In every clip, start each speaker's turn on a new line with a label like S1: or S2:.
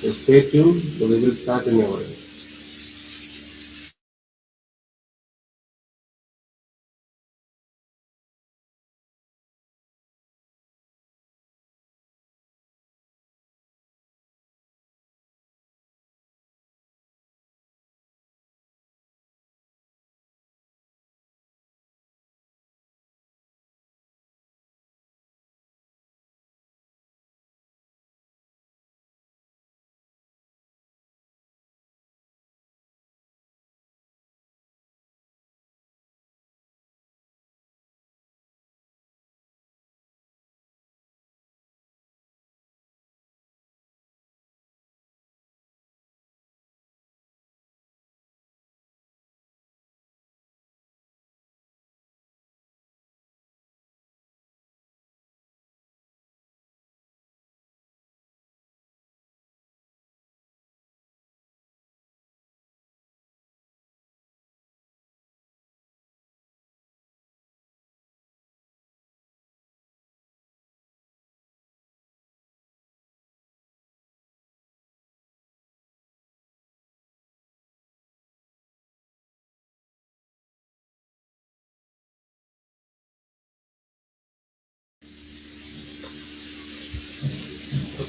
S1: So stay tuned. So we will start in a while.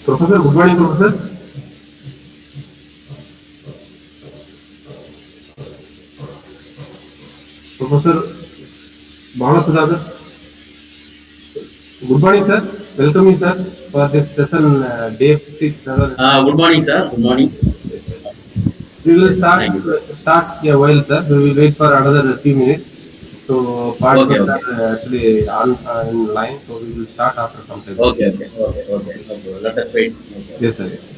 S1: Professor, good morning, Professor. Professor Balaprasad. Good morning, sir. Welcome you, sir, for this session, day 6.
S2: Good morning, sir. Good morning.
S1: We will
S2: Yes, thank you.
S1: start a while, sir. We will wait for another few minutes. So
S2: Okay,
S1: participants
S2: okay.
S1: are actually on in line. So we will start after some time.
S2: Okay, okay, okay, okay. Okay. Let us wait. Okay.
S1: Yes, sir. Yes.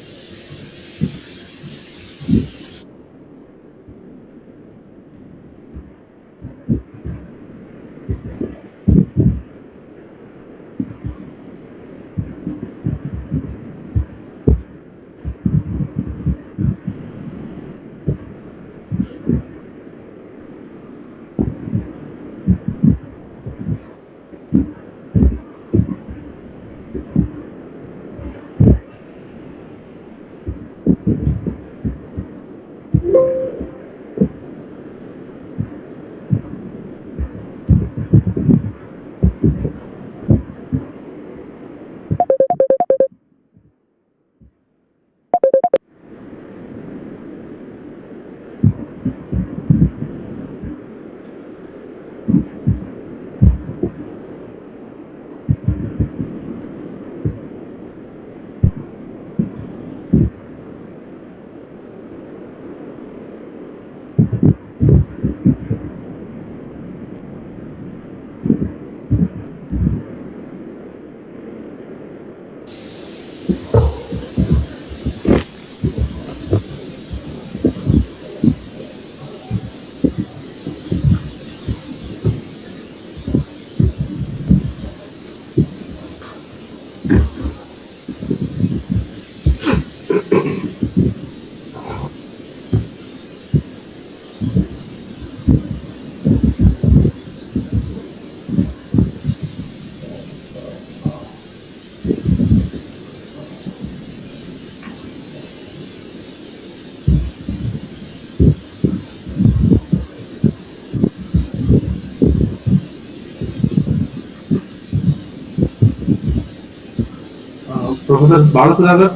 S1: Professor Balaprasad,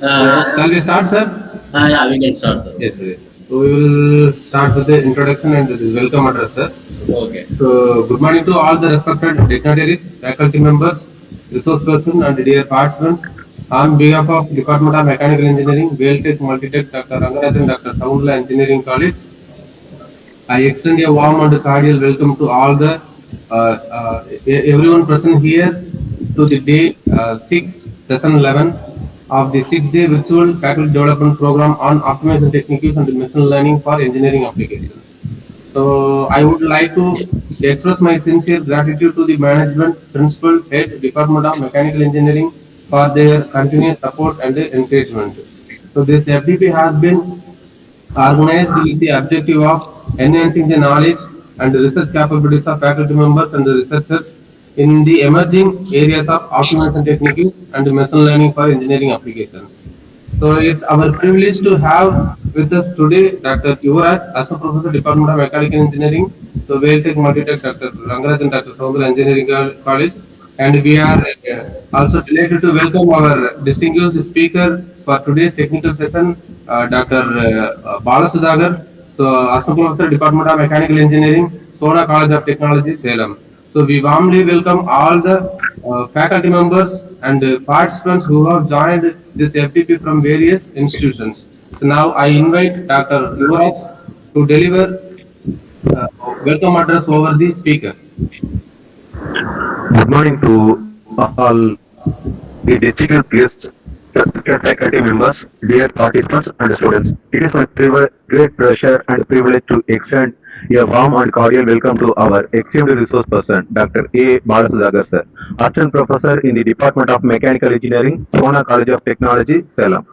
S2: Yes.
S1: shall we start, sir?
S2: Yeah, we can start, sir.
S1: Yes, yes. So we will start with the introduction and the welcome address, sir.
S2: Okay.
S1: So good morning to all the respected dignitaries, faculty members, resource person, and dear participants. On behalf of Department of Mechanical Engineering, Tech Multitech, Dr. Rangarajan, Dr. Saundla Engineering College, I extend a warm and cordial welcome to all the everyone present here to the day 6, session 11 of the 6-day virtual faculty development program on optimization techniques and machine learning for engineering applications. So I would like to express my sincere gratitude to the management, principal, head, Department of Mechanical Engineering for their continuous support and encouragement. So this FDP has been organized with the objective of enhancing the knowledge and research capabilities of faculty members and the researchers in the emerging areas of optimization techniques and machine learning for engineering applications. So it's our privilege to have with us today Dr. Yuvraj, Assistant Professor, Department of Mechanical Engineering, so Tech Multitech, Dr. Rangaraj and Dr. Saundra Engineering College. And we are also delighted to welcome our distinguished speaker for today's technical session, Dr. Bala Sudhagar, so Assistant Professor, Department of Mechanical Engineering, Sona College of Technology, Salem. So we warmly welcome all the faculty members and participants who have joined this FDP from various institutions. So now I invite Dr. Yuvraj to deliver welcome address over the speaker.
S3: Good morning to all the distinguished guests, respected faculty members, dear participants and students. It is my great pleasure and privilege to extend a warm and cordial welcome to our esteemed resource person, Dr. A. Balasudhagar sir, Assistant Professor in the Department of Mechanical Engineering, Sona College of Technology, Salem.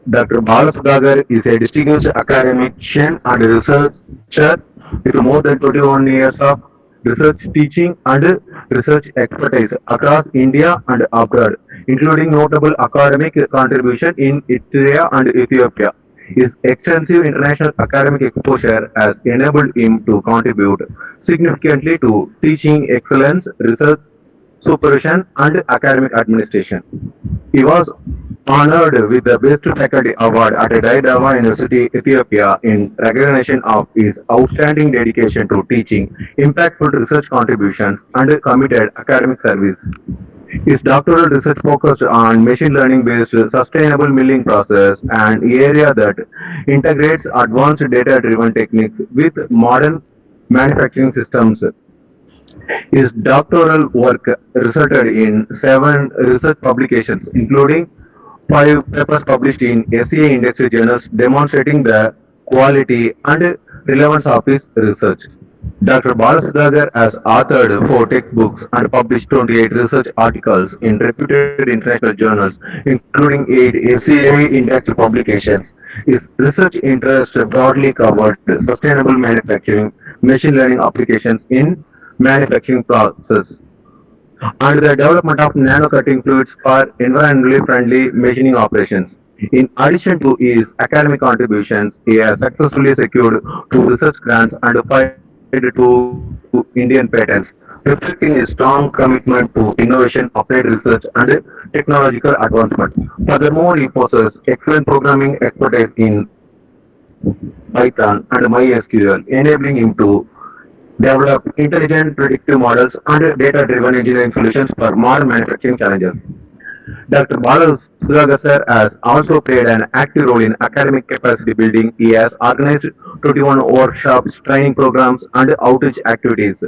S3: Dr. Balasudhagar is a distinguished academician and researcher with more than 21 years of research teaching and research expertise across India and abroad, including notable academic contribution in Eritrea and Ethiopia. His extensive international academic exposure has enabled him to contribute significantly to teaching excellence, research supervision, and academic administration. He was honored with the Best Faculty Award at Dawa University, Ethiopia, in recognition of his outstanding dedication to teaching, impactful research contributions, and committed academic service. His doctoral research focused on machine learning based sustainable milling process, an area that integrates advanced data driven techniques with modern manufacturing systems. His doctoral work resulted in 7 research publications, including 5 papers published in SCA indexed journals demonstrating the quality and relevance of his research. Dr. Balasudhagar has authored 4 textbooks and published 28 research articles in reputed international journals, including 8 SCA indexed publications. His research interests broadly covered sustainable manufacturing, machine learning applications in manufacturing process, and the development of nano-cutting fluids for environmentally friendly machining operations. In addition to his academic contributions, he has successfully secured 2 research grants and filed 2 Indian patents, reflecting his strong commitment to innovation, applied research, and technological advancement. Furthermore, he possesses excellent programming expertise in Python and MySQL, enabling him to develop intelligent predictive models and data-driven engineering solutions for modern manufacturing challenges. Dr. Bala Sudhagar sir has also played an active role in academic capacity building. He has organized 21 workshops, training programs, and outreach activities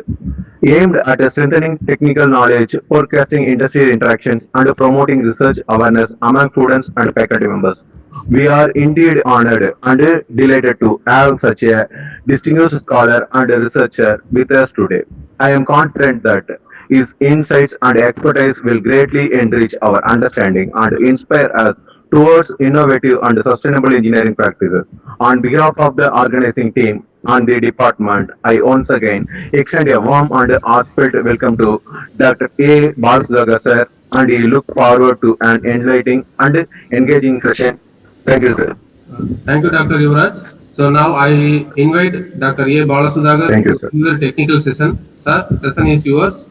S3: aimed at strengthening technical knowledge, forecasting industry interactions, and promoting research awareness among students and faculty members. We are indeed honored and delighted to have such a distinguished scholar and researcher with us today. I am confident that his insights and expertise will greatly enrich our understanding and inspire us towards innovative and sustainable engineering practices. On behalf of the organizing team and the department, I once again extend a warm and heartfelt welcome to Dr. A. Balasudhagar sir, and we look forward to an enlightening and engaging session. Thank you, sir.
S1: Thank you, Dr. Yuvraj. So now I invite Dr. A. Balasudhagar
S3: Thank you,
S1: to
S3: sir.
S1: do the technical session. Sir, session is yours.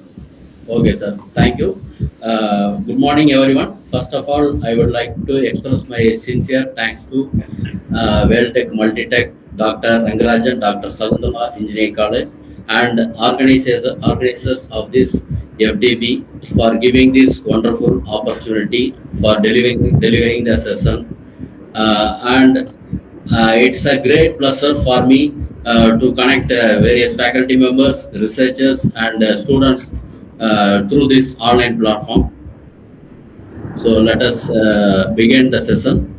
S2: Okay, sir. Thank you. Good morning, everyone. First of all, I would like to express my sincere thanks to Tech Multitech, Dr. Rangarajan, Dr. Sagundala Engineering College, and organizers of this FDB for giving this wonderful opportunity for delivering the session. And it's a great pleasure for me to connect various faculty members, researchers, and students through this online platform. So let us begin the session.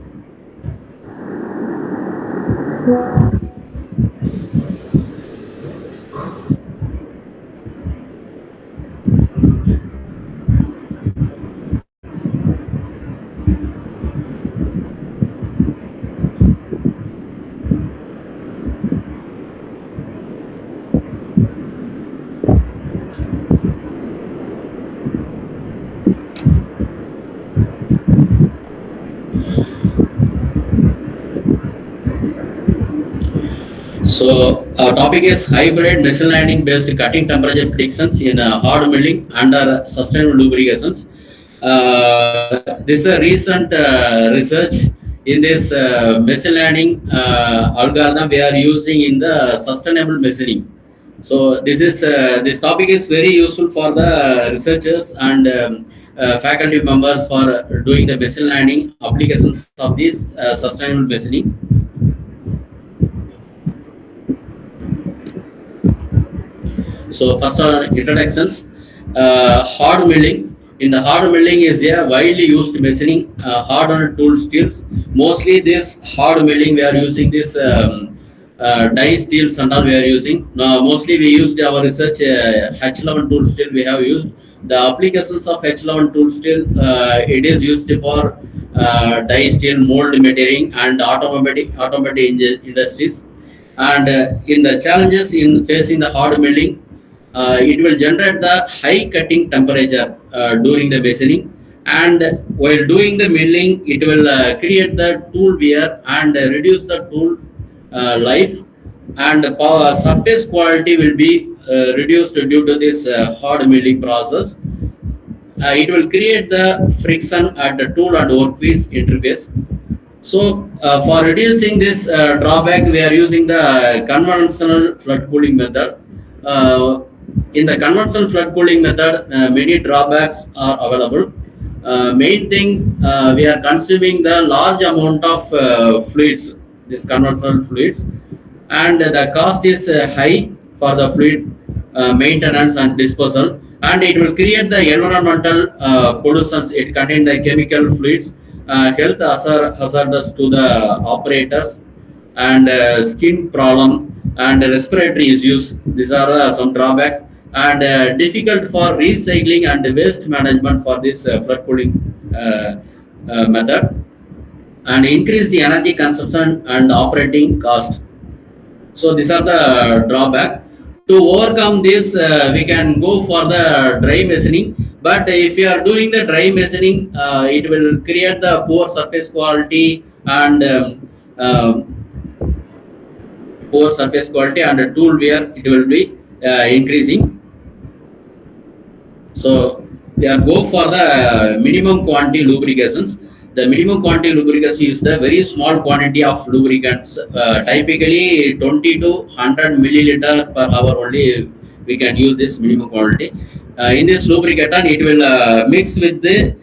S2: So our topic is hybrid machine learning based cutting temperature predictions in hard milling under sustainable lubrications. This is a recent research in this machine learning algorithm we are using in the sustainable machining. So this topic is very useful for the researchers and faculty members for doing the machine learning applications of this sustainable machining. So first introductions, hard milling. In the hard milling is a widely used machining hardened tool steels. Mostly this hard milling we are using this die steels and all we are using. Mostly we used our research H11 tool steel we have used. The applications of H11 tool steel it is used for die steel mold metering and automotive industries. And in the challenges in facing the hard milling, it will generate the high cutting temperature during the machining, and while doing the milling it will create the tool wear and reduce the tool life, and power surface quality will be reduced due to this hard milling process. It will create the friction at the tool and workpiece interface. So, for reducing this drawback, we are using the conventional flood cooling method. In the conventional flood cooling method, many drawbacks are available. Main thing, we are consuming the large amount of fluids, these conventional fluids, and the cost is high for the fluid maintenance and disposal, and it will create the environmental pollutions. It contains the chemical fluids, health hazardous to the operators, and skin problem and respiratory issues. These are some drawbacks, and difficult for recycling and waste management for this flood cooling method, and increase the energy consumption and operating cost. So these are the drawback. To overcome this, we can go for the dry machining. But if you are doing the dry machining, it will create the poor surface quality and poor surface quality and the tool wear. It will be increasing. So we are go for the minimum quantity lubrications. The minimum quantity lubricants is the very small quantity of lubricants, typically 20 to 100 milliliter per hour only we can use this minimum quantity. In this lubricant, it will mix with the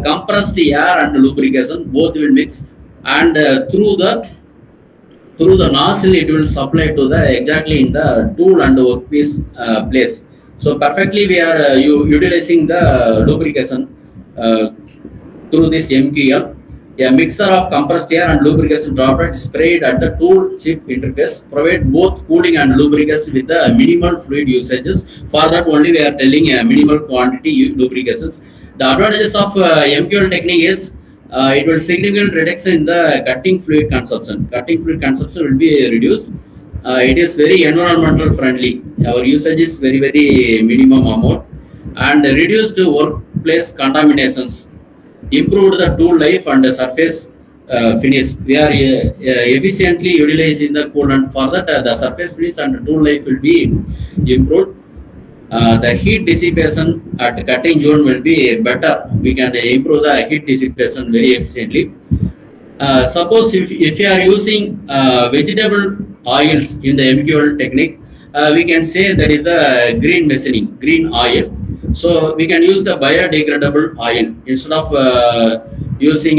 S2: compressed air and lubrication, both will mix, and through the nozzle it will supply to the exactly in the tool and workpiece place. So perfectly we are utilizing the lubrication through this MQL. A mixture of compressed air and lubrication droplet sprayed at the tool chip interface provide both cooling and lubrication with the minimal fluid usages. For that only we are telling a minimal quantity lubrications. The advantages of MQL technique is it will significantly reduction in the cutting fluid consumption. Cutting fluid consumption will be reduced. It is very environmental friendly. Our usage is very minimum amount, and reduced workplace contaminations, improved the tool life and the surface finish. We are efficiently utilizing the coolant. For that, the surface finish and the tool life will be improved. The heat dissipation at cutting zone will be better. We can improve the heat dissipation very efficiently. Suppose if you are using vegetable oils in the MQL technique, we can say that is the green machining, green oil. So we can use the biodegradable oil instead of using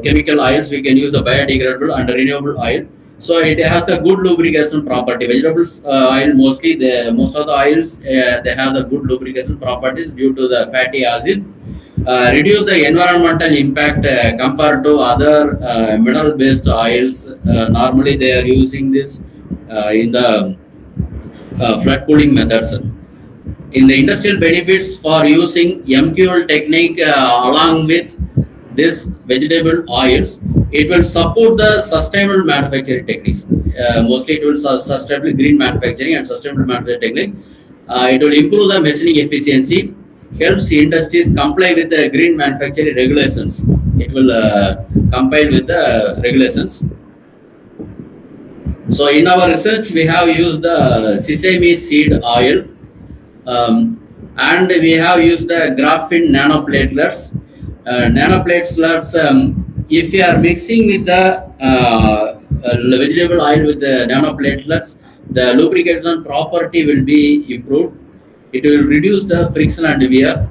S2: chemical oils. We can use the biodegradable and renewable oil. So it has the good lubrication property. Vegetables oil mostly most of the oils they have the good lubrication properties due to the fatty acid. Reduce the environmental impact compared to other mineral based oils. Normally they are using this in the flood cooling methods. In the industrial benefits for using MQL technique along with this vegetable oils, it will support the sustainable manufacturing techniques. Mostly it will sustainable green manufacturing and sustainable manufacturing technique. It will improve the machining efficiency, helps industries comply with the green manufacturing regulations. It will compile with the regulations. So in our research, we have used the sesame seed oil, and we have used the graphene nanoplatelets. Nanoplatelets, if you are mixing with the vegetable oil with the nanoplatelets, the lubrication property will be improved. It will reduce the friction and wear.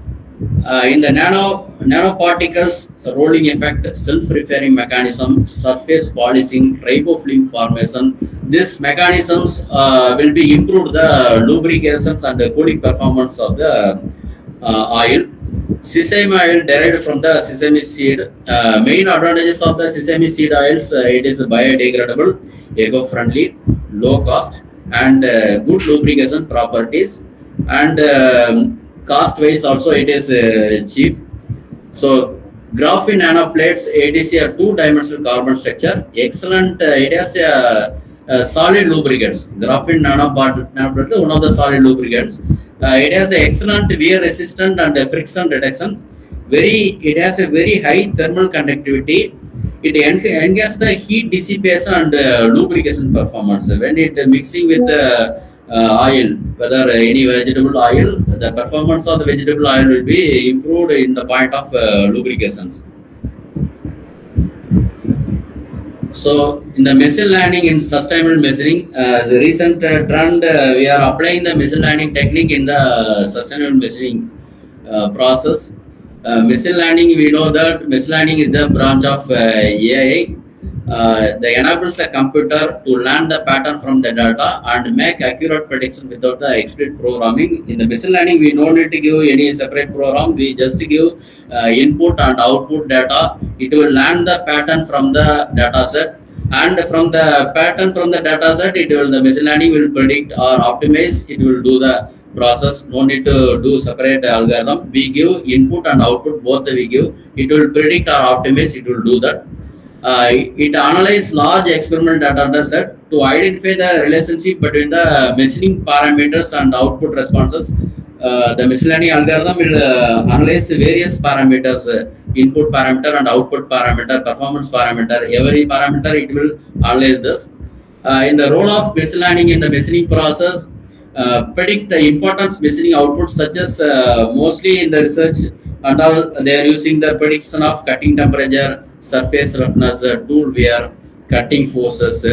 S2: In the nanoparticles rolling effect, self-referring mechanism, surface polishing, tribofilm formation, these mechanisms will be improved the lubrications and the cooling performance of the oil. Sesame oil derived from the sesame seed. Main advantages of the sesame seed oils: it is biodegradable, eco-friendly, low cost, and good lubrication properties. And cost wise also it is cheap. So graphene nanoplates, it is a two-dimensional carbon structure. Excellent. It has a solid lubricants. Graphene nanoplate one of the solid lubricants. It has an excellent wear resistant and friction reduction. It has a very high thermal conductivity. It enhances the heat dissipation and lubrication performance. When it mixing with the oil, whether any vegetable oil, the performance of the vegetable oil will be improved in the point of lubrications. So, in the machine learning in sustainable measuring, the recent trend, we are applying the machine learning technique in the sustainable measuring process. Machine learning, we know that machine learning is the branch of AI. They enables the computer to learn the pattern from the data and make accurate prediction without the explicit programming. In the machine learning, we don't need to give any separate program. We just give input and output data. It will learn the pattern from the data set, and from the pattern from the data set, the machine learning will predict or optimize. It will do the process. No need to do separate algorithm. We give input and output both. We give. It will predict or optimize. It will do that. It analyzes large experimental data set to identify the relationship between the measuring parameters and output responses. The machine learning algorithm will analyze various parameters, input parameter and output parameter, performance parameter. Every parameter it will analyze this. In the role of machine learning in the machining process, predict the importance machining outputs, such as mostly in the research and all, they are using the prediction of cutting temperature, surface roughness, tool wear, cutting forces.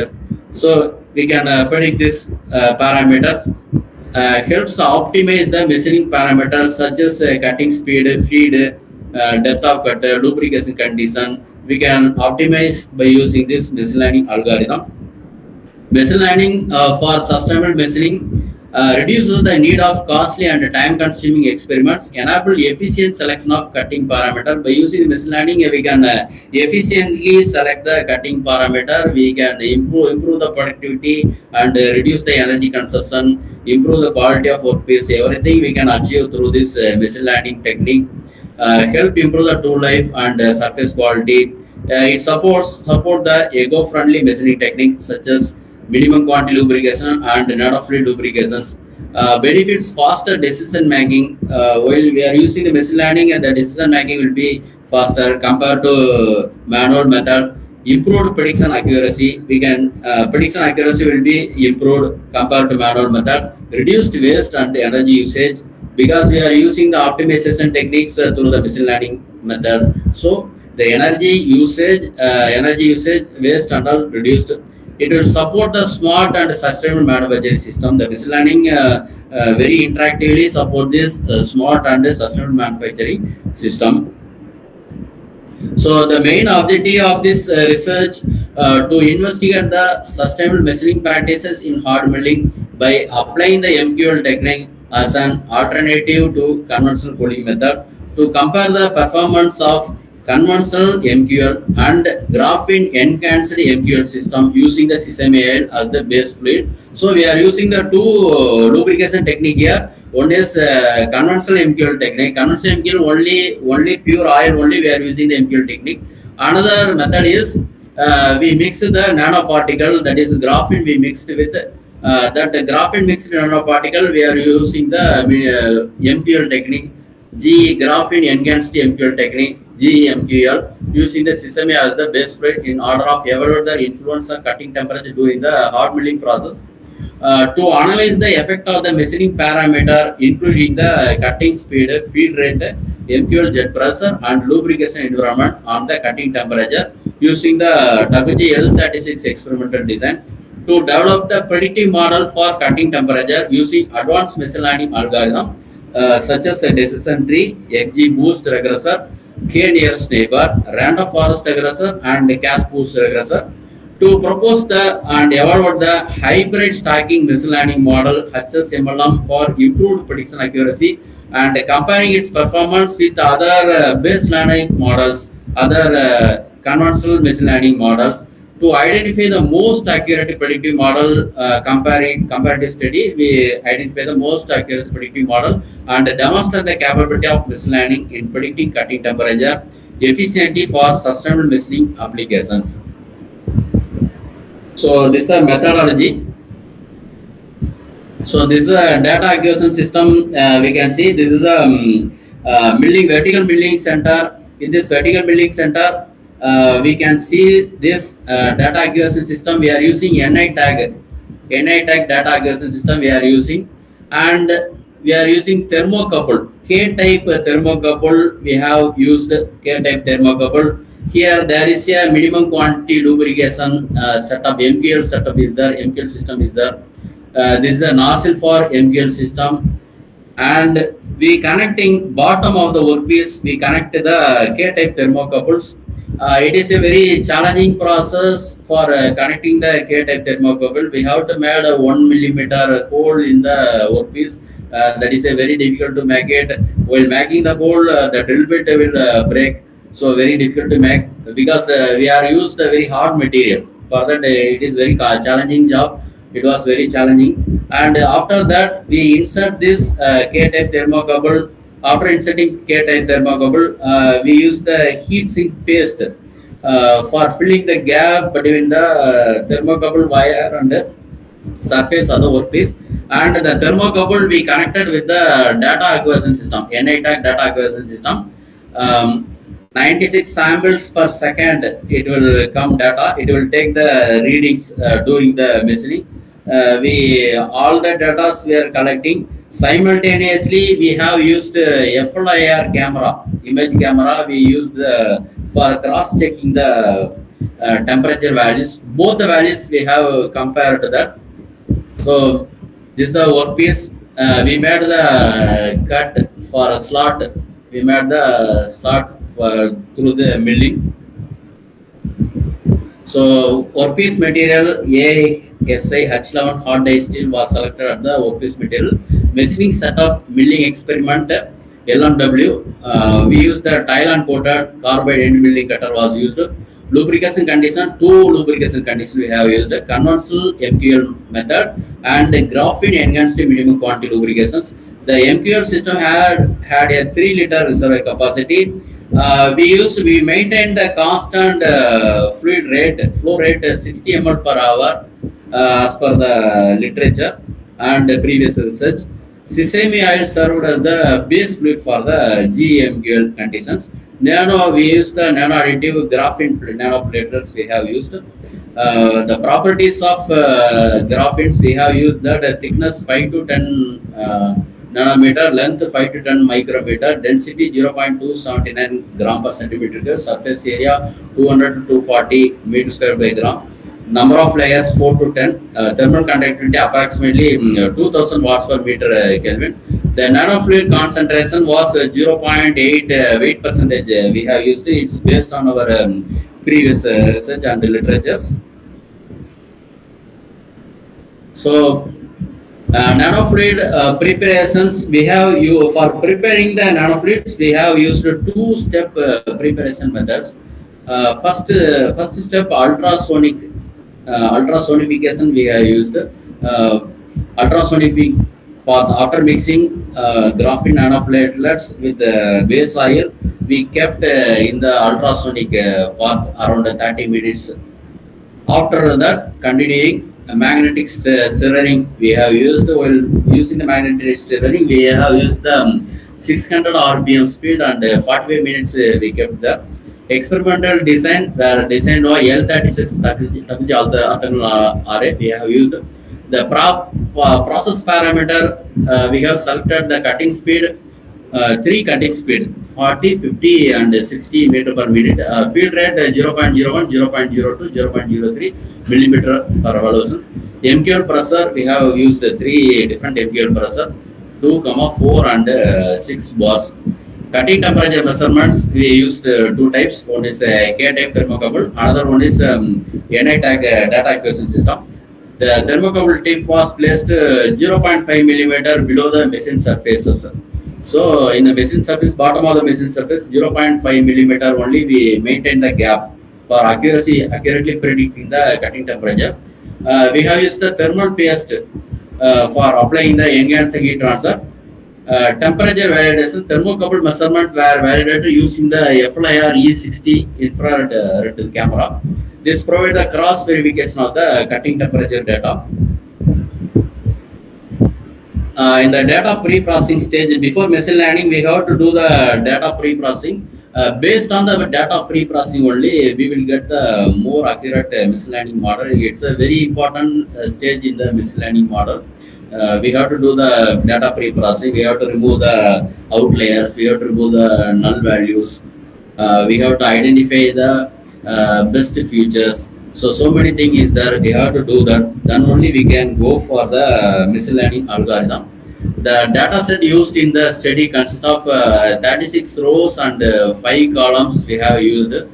S2: So we can predict this parameters. Helps optimize the machining parameters such as cutting speed, feed, depth of cut, lubrication condition. We can optimize by using this machine learning algorithm. Machine learning for sustainable machining reduces the need of costly and time-consuming experiments, enable efficient selection of cutting parameter. By using machine learning, we can efficiently select the cutting parameter. We can improve the productivity and reduce the energy consumption, improve the quality of workpiece. Everything we can achieve through this machine learning technique. Help improve the tool life and surface quality. It support the eco-friendly machining techniques such as minimum quantity lubrication and nano-fluid lubrications. Benefits faster decision making. While we are using the machine learning, and the decision making will be faster compared to manual method. Improved prediction accuracy. We can prediction accuracy will be improved compared to manual method. Reduced waste and energy usage, because we are using the optimization techniques through the machine learning method. So the energy usage, waste and all reduced. It will support the smart and sustainable manufacturing system. The machine learning very interactively support this smart and sustainable manufacturing system. So the main objective of this research to investigate the sustainable machining practices in hard milling by applying the MQL technique as an alternative to conventional cooling method, to compare the performance of conventional MQL and graphene enhanced MQL system using the sesame oil as the base fluid. So we are using the two lubrication technique here. One is conventional MQL technique. Conventional MQL only pure oil only we are using the MQL technique. Another method is we mix the nanoparticle, that is graphene. We mixed with that graphene mixed nanoparticle. We are using the MQL technique. Graphene enhanced MQL technique. GMQL, using the sesame as the base fluid in order of evaluate the influence of cutting temperature during the hard milling process. To analyze the effect of the measuring parameter, including the cutting speed, feed rate, MQL jet pressure, and lubrication environment on the cutting temperature, using the WGL36 experimental design to develop the predictive model for cutting temperature using advanced machine learning algorithm such as a decision tree, XG boost regressor, K nearest neighbor, random forest regressor, and cache boost regressor to propose the and evaluate the hybrid stacking machine learning model HSMLM for improved prediction accuracy and comparing its performance with other base learning models, other conventional machine learning models to identify the most accurate predictive model. Comparative study, we identify the most accurate predictive model and demonstrate the capability of machine learning in predicting cutting temperature efficiently for sustainable machining applications. So this is a methodology. So this is a data acquisition system. We can see this is a milling vertical milling center. In this vertical milling center, we can see this data acquisition system. We are using NI tag data acquisition system. We are using, and we are using thermocouple K type thermocouple. We have used K type thermocouple. Here there is a minimum quantity lubrication setup. MQL setup is there. MQL system is there. This is a nozzle for MQL system, and we connecting bottom of the workpiece. We connect the K-type thermocouples. It is a very challenging process for connecting the K-type thermocouple. We have to make a 1 millimeter hole in the workpiece. That is a very difficult to make it. While making the hole, the drill bit will break. So very difficult to make because we are used a very hard material. For that, it is very challenging job. It was very challenging, and after that we insert this K-type thermocouple. After inserting K-type thermocouple, we use the heat sink paste for filling the gap between the thermocouple wire and the surface of the workpiece. And the thermocouple we connected with the data acquisition system, NITAC data acquisition system. 96 samples per second it will come data. It will take the readings during the machining. We all the data we are collecting simultaneously. We have used FLIR camera, image camera. We used for cross checking the temperature values. Both the values we have compared to that. So this is the workpiece. We made the cut for a slot. We made the slot for through the milling. So workpiece material ASI H11 hot die steel was selected at the workpiece material. Machining setup milling experiment LMW. We used the Thailand coated carbide end milling cutter was used. Lubrication condition, two lubrication conditions we have used. Conventional MQL method and graphene enhanced minimum quantity lubrications. The MQL system had a 3-liter reservoir capacity. We maintained the constant flow rate 60 ml per hour as per the literature and the previous research. Sesame oil served as the base fluid for the GMQL conditions. We use the nano additive graphene nanoplatelets we have used. The properties of graphenes we have used that thickness 5 to 10 nanometer, length 5 to 10 micrometer, density 0.279 gram per centimeter, surface area 200 to 240 meter square by gram, number of layers 4 to 10, thermal conductivity approximately 2000 watts per meter Kelvin. The nanofluid concentration was 0.8 weight percentage. We have used it. It's based on our previous research and literatures. So nanofluid preparations we have for preparing the nanofluids we have used two-step preparation methods. First step ultrasonification we have used. Ultrasonic path after mixing graphene nanoplatelets with base oil, we kept in the ultrasonic path around 30 minutes. After that, continuing magnetic stirring we have used. While using the magnetic stirring, we have used the 600 RPM speed and 45 minutes we kept there. Experimental design were designed by L36 array. We have used the process parameter. We have selected the cutting speed, three cutting speed 40, 50, and 60 meter per minute. Field rate 0.01, 0.02, 0.03 millimeter per revolutions. MQL pressure we have used three different MQL pressure, 2, 4, and 6 bars. Cutting temperature measurements we used two types. One is K-type thermocouple, another one is NI-tag data acquisition system. The thermocouple tip was placed 0.5 millimeter below the machine surfaces. So in the machine surface, bottom of the machine surface, 0.5 millimeter only we maintain the gap for accurately predicting the cutting temperature. We have used the thermal paste for applying the enhanced heat transfer. Temperature validation, thermocouple measurement were validated using the FLIR E60 infrared red camera. This provides the cross verification of the cutting temperature data. In the data pre-processing stage, before machine learning, we have to do the data pre-processing. Based on the data pre-processing only, we will get the more accurate machine learning model. It's a very important stage in the machine learning model. We have to do the data pre-processing. We have to remove the outliers. We have to remove the null values. We have to identify the best features. So many things is there. We have to do that. Then only we can go for the machine learning algorithm. The data set used in the study consists of 36 rows and 5 columns we have used,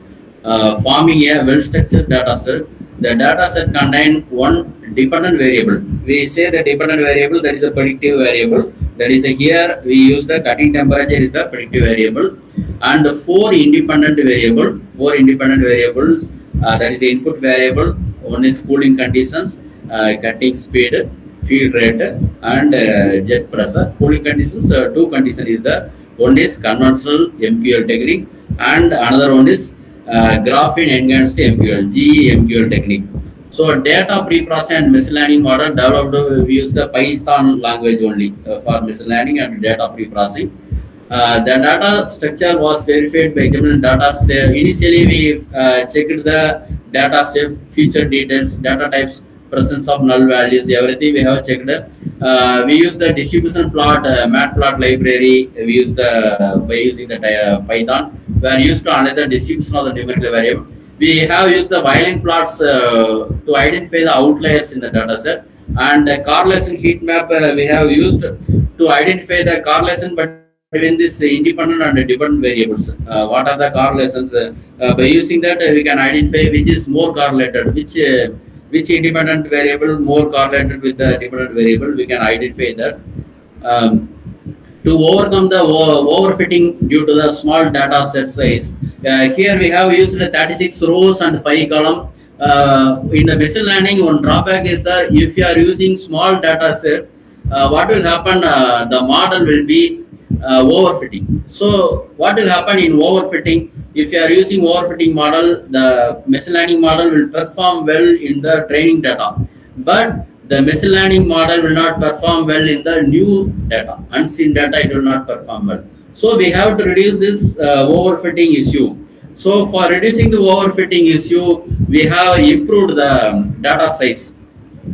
S2: forming a well-structured data set. The data set contains one dependent variable. We say the dependent variable, that is a predictive variable. That is here we use the cutting temperature is the predictive variable, and four independent variables. That is the input variable. One is cooling conditions, cutting speed, field rate, and jet pressure. Cooling conditions, two conditions is the one is conventional MQL technique, and another one is graphene enhanced MQL (GEMQL) technique. So data pre-processing and machine learning model developed, we use the Python language only for machine learning and data pre-processing. The data structure was verified by examining data set. Initially, we checked the data set, feature details, data types, presence of null values, everything we have checked. We use the distribution plot, matplot library. We use the by using the Python. We are used to analyze the distribution of the numerical variable. We have used the violin plots to identify the outliers in the data set, and the correlation heat map we have used to identify the correlation between this independent and dependent variables. What are the correlations? By using that, we can identify which is more correlated, which independent variable more correlated with the dependent variable. We can identify that. To overcome the overfitting due to the small data set size, here we have used 36 rows and 5 columns. In the machine learning, one drawback is that if you are using small data set, what will happen? The model will be overfitting. So what will happen in overfitting? If you are using overfitting model, the machine learning model will perform well in the training data, but the machine learning model will not perform well in the new data, unseen data. It will not perform well. So we have to reduce this overfitting issue. So for reducing the overfitting issue, we have improved the data size.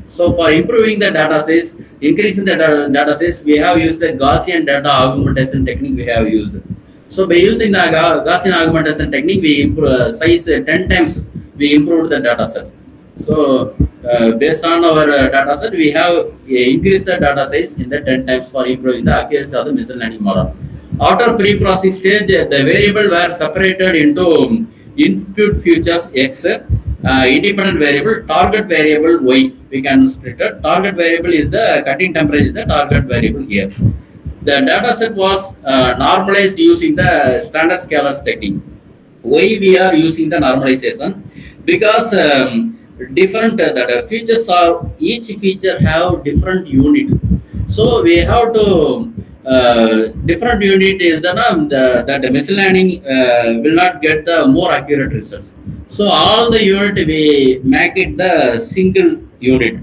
S2: So for improving the data size, increasing the data size, we have used the Gaussian data augmentation technique we have used. So by using the Gaussian augmentation technique, we improve size 10 times, we improved the data set. So based on our data set, we have increased the data size in the 10 times for improving the accuracy of the machine learning model. After pre-processing stage, the variable were separated into input features X, independent variable, target variable Y. We can split it. Target variable is the cutting temperature, the target variable here. The data set was normalized using the standard scalars technique. Why we are using the normalization? Because different the features are, each feature have different unit. So we have to different unit is the machine learning will not get the more accurate results. So all the unit we make it the single unit.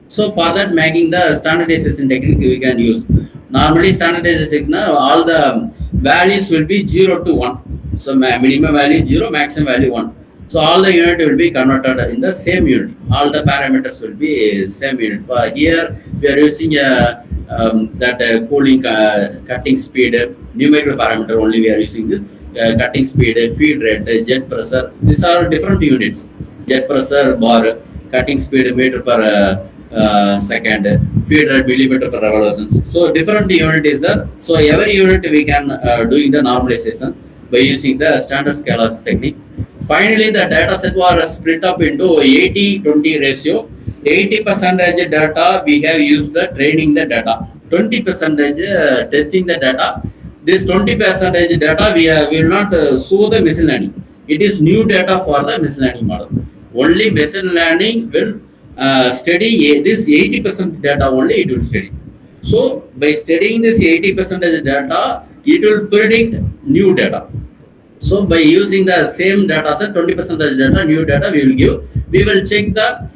S2: So for that, making the standardization technique we can use. Normally standardized signal, all the values will be 0 to 1. So minimum value 0, maximum value 1. So all the unit will be converted in the same unit. All the parameters will be same unit. For here we are using that cooling cutting speed, numerical parameter only we are using this. Cutting speed, feed rate, jet pressure. These are different units. Jet pressure bar, cutting speed meter per second, feed rate millimeter per revolutions. So different unit is there. So every unit we can doing the normalization by using the standard scalars technique. Finally, the data set was split up into 80-20 ratio. 80 percentage data we have used the training the data. 20 percentage testing the data. This 20 percentage data we will not show the machine learning. It is new data for the machine learning model. Only machine learning will study this 80% data only it will study. So by studying this 80% data, it will predict new data. So by using the same data set, 20% data, new data we will give. We will check the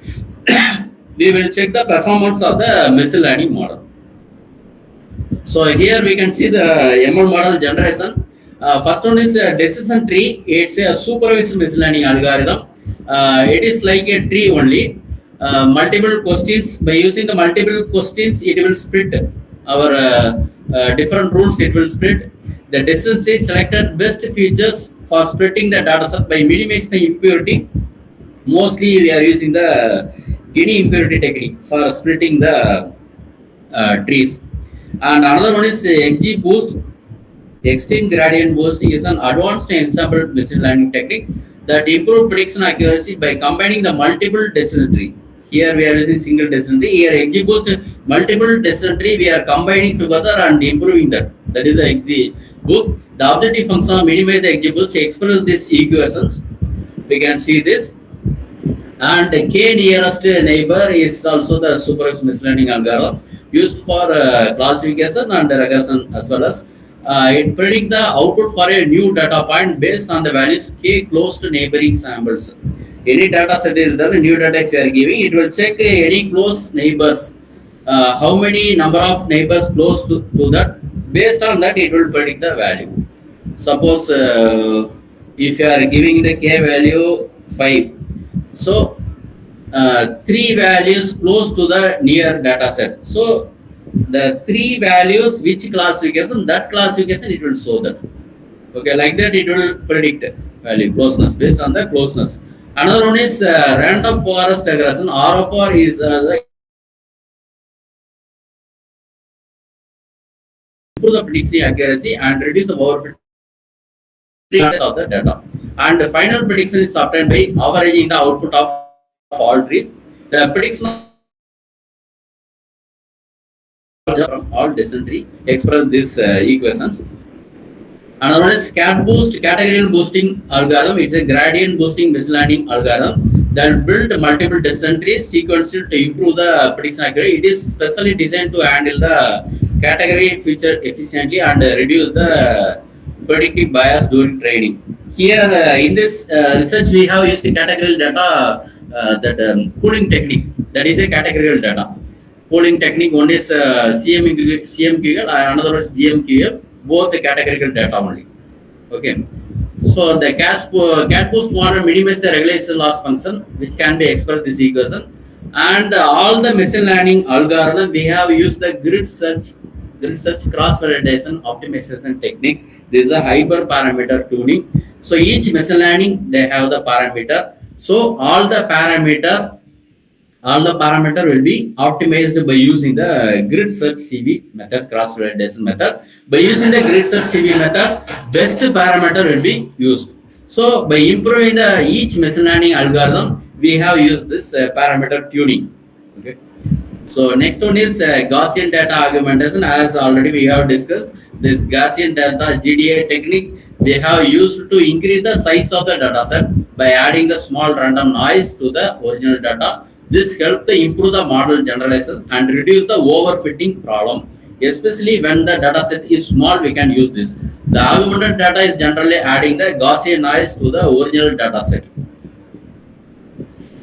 S2: we will check the performance of the machine learning model. So here we can see the ML model generation. First one is a decision tree. It's a supervised machine learning algorithm. It is like a tree only. Multiple questions. By using the multiple questions, it will split our different rules. It will split. The decision tree selected best features for splitting the dataset by minimizing the impurity. Mostly we are using the Guinea impurity technique for splitting the trees. And another one is XG boost. Extreme gradient boost is an advanced ensemble machine learning technique that improves prediction accuracy by combining the multiple decision tree. Here we are using single decision tree. Here XG boost multiple decision tree we are combining together and improving that. That is the XG boost. The objective function of minimize the XG boost to express these equations. We can see this. And k nearest neighbor is also the supervised machine learning algorithm used for classification and regression as well as it predict the output for a new data point based on the values k close to neighboring samples. Any data set is there, new data if you are giving, it will check any close neighbors, how many number of neighbors close to that. Based on that, it will predict the value. Suppose if you are giving the k value 5, so 3 values close to the near data set. So the 3 values which classification, that classification it will show that. Okay, like that it will predict value closeness based on the closeness. Another one is random forest regression. RFR is the improve the prediction accuracy and reduce the overfitting of the data. And the final prediction is obtained by averaging the output of all trees. The prediction from all decision tree express these equations. Another one is cat boost, categorical boosting algorithm. It's a gradient boosting machine learning algorithm that built multiple decision trees sequential to improve the prediction accuracy. It is specially designed to handle the category feature efficiently and reduce the predictive bias during training. Here in this research, we have used the categorical data, that cooling technique. That is a categorical data. Cooling technique, one is CMQL, another is GMQL, both the categorical data only. Okay. So the cat boost model minimizes the regulation loss function, which can be expressed this equation. And all the machine learning algorithm, we have used the grid search cross validation optimization technique. This is a hyper parameter tuning. So each machine learning they have the parameter. So all the parameter will be optimized by using the grid search CV method, cross validation method. By using the grid search CV method, best parameter will be used. So by improving the each machine learning algorithm, we have used this parameter tuning. Okay. So next one is Gaussian data augmentation. As already we have discussed, this Gaussian data GDA technique they have used to increase the size of the data set by adding the small random noise to the original data. This helps to improve the model generalization and reduce the overfitting problem. Especially when the data set is small, we can use this. The augmented data is generally adding the Gaussian noise to the original data set.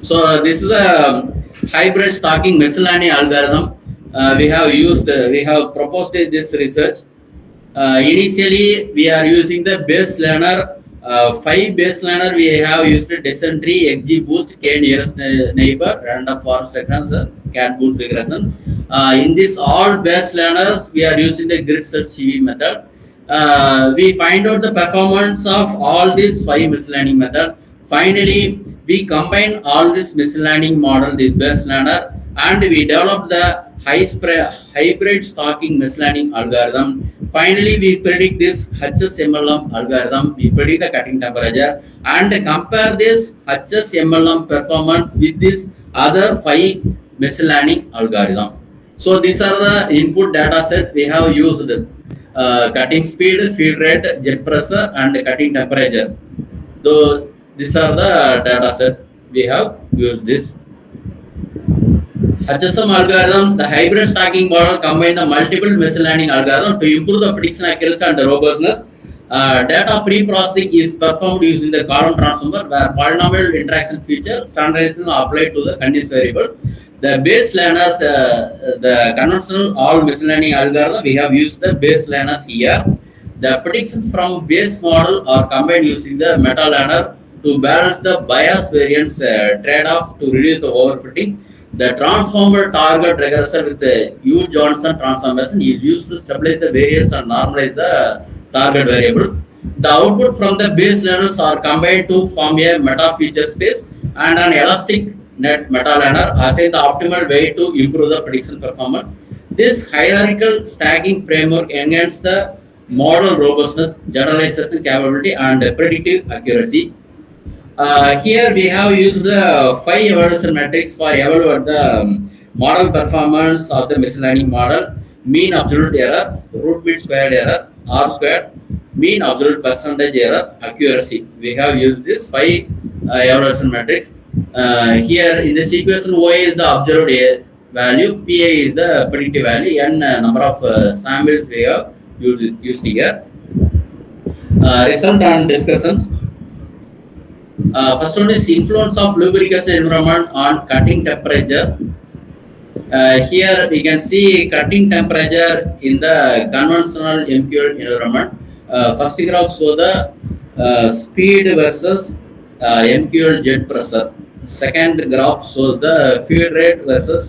S2: So this is a hybrid stacking machine learning algorithm we have proposed this research. Initially, we are using the base learner. 5 base learner we have used dysentery, XG boost, K nearest neighbor, random forest recurrence, cat boost regression. In this all base learners, we are using the grid search CV method. We find out the performance of all these 5 mislearning method. Finally, we combine all this mislearning model with base learner, and we develop the hybrid stocking mislearning algorithm. Finally, we predict this HSMLM algorithm. We predict the cutting temperature and compare this HSMLM performance with this other 5 mislearning algorithm. So these are the input data set we have used. Cutting speed, feed rate, jet pressure, and cutting temperature. So these are the data set we have used this. HSM algorithm, the hybrid stacking model combine the multiple machine learning algorithm to improve the prediction accuracy and robustness. Data pre-processing is performed using the column transformer where polynomial interaction feature standardization are applied to the continuous variable. The base learners, the conventional all machine learning algorithm, we have used the base learners here. The prediction from base model are combined using the meta learner to balance the bias variance trade-off to reduce the overfitting. The transformer target regressor with the U Johnson transformation is used to stabilize the variance and normalize the target variable. The output from the base learners are combined to form a meta feature space, and an elastic net meta learner assign the optimal way to improve the prediction performance. This hierarchical stacking framework enhances the model robustness, generalization capability, and predictive accuracy. Here we have used the 5 evaluation metrics for evaluate the model performance of the machine learning model: mean absolute error, root mean squared error, R squared, mean absolute percentage error, accuracy. We have used this 5 evaluation metrics. Here in this equation, Y is the observed value, PA is the predictive value, and number of samples we have used here. Result and discussions. First one is influence of lubrication environment on cutting temperature. Here we can see cutting temperature in the conventional MQL environment. First graph show the speed versus MQL jet pressure. Second graph shows the feed rate versus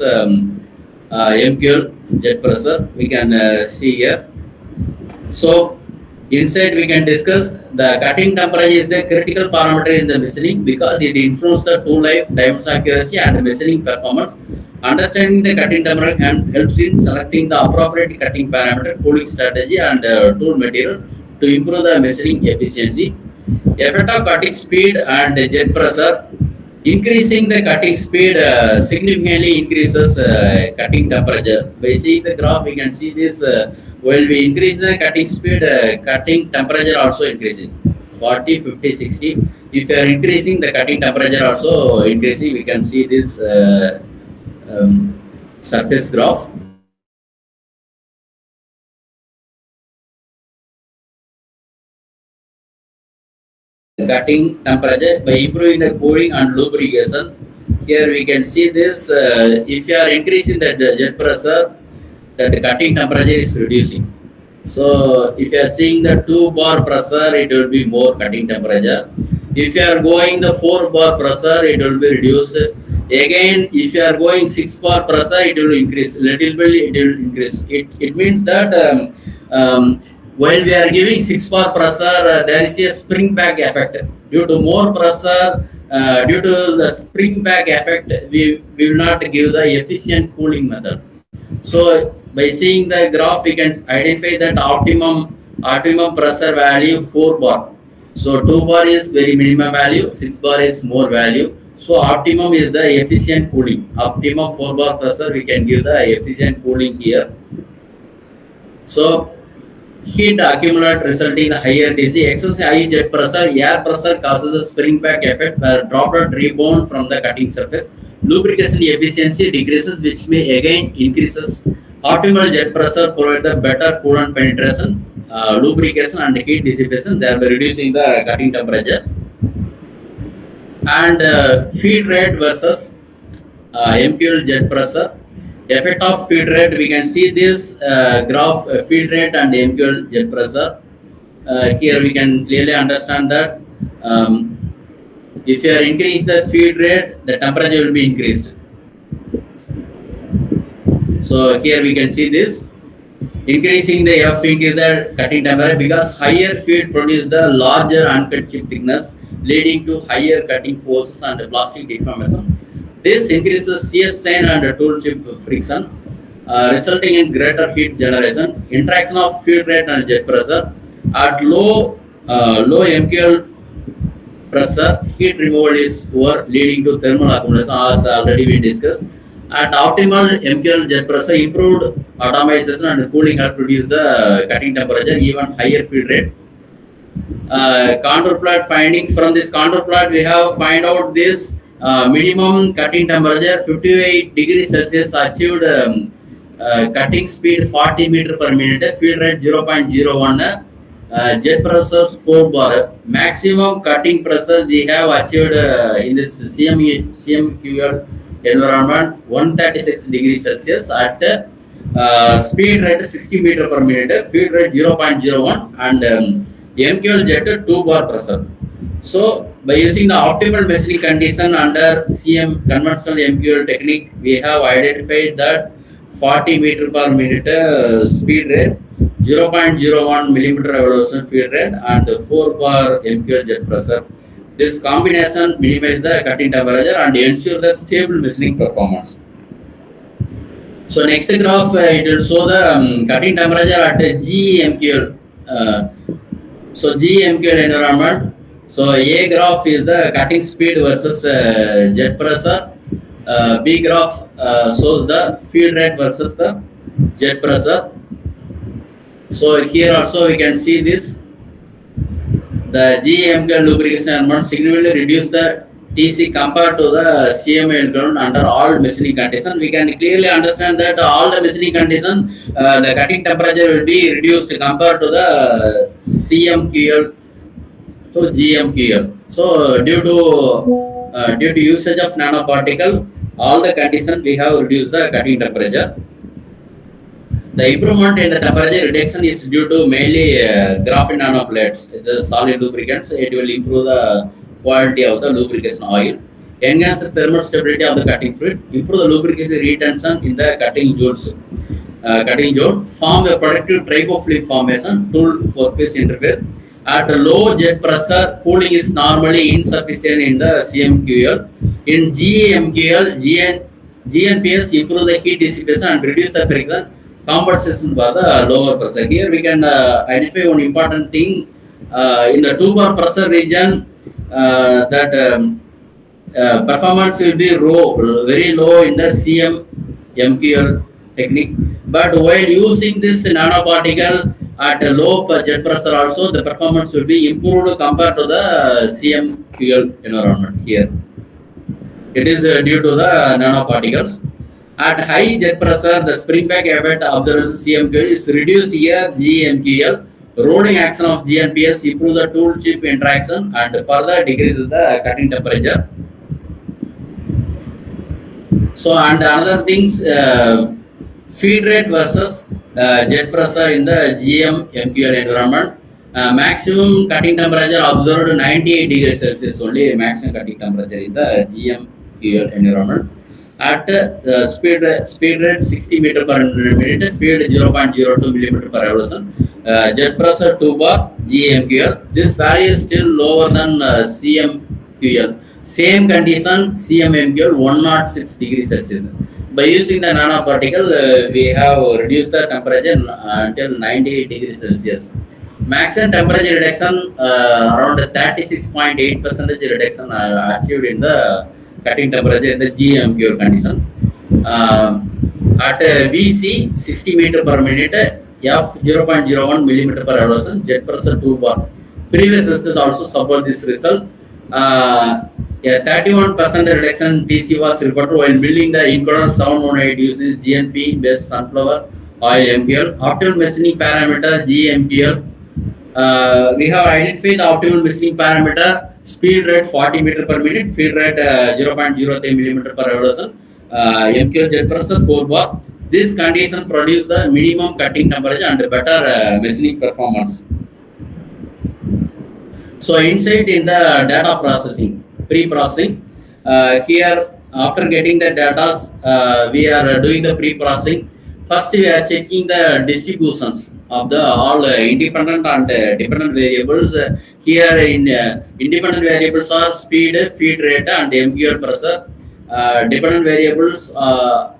S2: MQL jet pressure. We can see here. So inside we can discuss the cutting temperature is the critical parameter in the machining because it influences the tool life, dimension accuracy, and machining performance. Understanding the cutting temperature helps in selecting the appropriate cutting parameter, cooling strategy, and tool material to improve the machining efficiency. Effect of cutting speed and jet pressure. Increasing the cutting speed significantly increases cutting temperature. By seeing the graph, we can see this. While we increase the cutting speed, cutting temperature also increasing. 40, 50, 60. If you are increasing the cutting temperature also increasing, we can see this surface graph. Cutting temperature by improving the cooling and lubrication. Here we can see this. If you are increasing the jet pressure, the cutting temperature is reducing. So if you are seeing the 2 bar pressure, it will be more cutting temperature. If you are going the 4 bar pressure, it will be reduced. Again, if you are going 6 bar pressure, it will increase. Little bit, it will increase. It means that while we are giving 6 bar pressure, there is a spring back effect. Due to more pressure, due to the spring back effect, we will not give the efficient cooling method. So by seeing the graph, we can identify that optimum pressure value 4 bar. So 2 bar is very minimum value, 6 bar is more value. So optimum is the efficient cooling. Optimum 4 bar pressure, we can give the efficient cooling here. So heat accumulate resulting in higher DC. Excess high jet pressure, air pressure causes a spring back effect where droplet rebound from the cutting surface. Lubrication efficiency decreases, which may again increases. Optimal jet pressure provides the better coolant penetration, lubrication, and heat dissipation, thereby reducing the cutting temperature. And feed rate versus MQL jet pressure. Effect of feed rate, we can see this graph feed rate and MQL jet pressure. Here we can clearly understand that if you are increase the feed rate, the temperature will be increased. So here we can see this increasing the F increase the cutting temperature because higher feed produce the larger uncut chip thickness, leading to higher cutting forces and plastic deformation. This increases shear strain and tool chip friction, resulting in greater heat generation. Interaction of feed rate and jet pressure at low MQL pressure, heat removal is poor, leading to thermal accumulation, as already we discussed. At optimal MQL jet pressure, improved atomization and cooling help reduce the cutting temperature, even higher feed rate. Contour plot findings, from this contour plot, we have find out this minimum cutting temperature 58 degrees Celsius achieved, cutting speed 40 meter per minute, feed rate 0.01, jet pressure 4 bar. Maximum cutting pressure we have achieved in this CMQL environment 136 degrees Celsius at speed rate 60 meter per minute, feed rate 0.01, and MQL jet 2 bar pressure. So by using the optimal machining condition under CM conventional MQL technique, we have identified that 40 meter per minute speed rate, 0.01 millimeter revolution feed rate, and 4 bar MQL jet pressure. This combination minimizes the cutting temperature and ensure the stable machining performance. So next graph, it will show the cutting temperature at GMQL. So GMQL environment. So A graph is the cutting speed versus jet pressure. B graph shows the feed rate versus the jet pressure. So here also we can see this. The GMQL lubrication environment significantly reduce the TC compared to the CML ground under all machining conditions. We can clearly understand that all the machining conditions, the cutting temperature will be reduced compared to the CMQL to GMQL. So due to usage of nanoparticle, all the conditions we have reduced the cutting temperature. The improvement in the temperature reduction is due to mainly graphene nanoplates. The solid lubricants, it will improve the quality of the lubrication oil, enhance the thermal stability of the cutting fluid, improve the lubrication retention in the cutting joints. Cutting joint, form a productive tribofluid formation, tool for piece interface. At a low jet pressure, cooling is normally insufficient in the CMQL. In GMQL, GNPS improve the heat dissipation and reduce the friction compensation for the lower pressure. Here we can identify one important thing in the 2 bar pressure region, that performance will be very low in the CMQL technique. But while using this nanoparticle at a low jet pressure also, the performance will be improved compared to the CMQL environment here. It is due to the nanoparticles. At high jet pressure, the spring back effect observed CMQL is reduced here GMQL. Rolling action of GNPS improves the tool chip interaction and further decreases the cutting temperature. So, and another things, feed rate versus jet pressure in the GMQL environment. Maximum cutting temperature observed 98 degrees Celsius only, maximum cutting temperature in the GMQL environment. At speed rate 60 meter per minute, feed 0.02 millimeter per revolution, jet pressure 2 bar GMQL. This value is still lower than CMQL. Same condition, CMMQL 106 degrees Celsius. By using the nanoparticle, we have reduced the temperature until 98 degrees Celsius. Maximum temperature reduction around 36.8% reduction achieved in the cutting temperature in the GMQL condition. At VC 60 meter per minute, F 0.01 millimeter per revolution, jet pressure 2 bar. Previous results also support this result. A 31% reduction TC was reported while building the Incodon 718 using GNP based sunflower oil MQL. Optimal machining parameter GMQL. We have identified the optimal machining parameter: speed rate 40 meter per minute, feed rate 0.03 millimeter per revolution, MQL jet pressure 4 bar. This condition produce the minimum cutting temperature and better machining performance. So insight in the data processing, pre-processing. Here, after getting the data, we are doing the pre-processing. First, we are checking the distributions of the all independent and dependent variables. Here, in independent variables are speed, feed rate, and MQL pressure. Dependent variables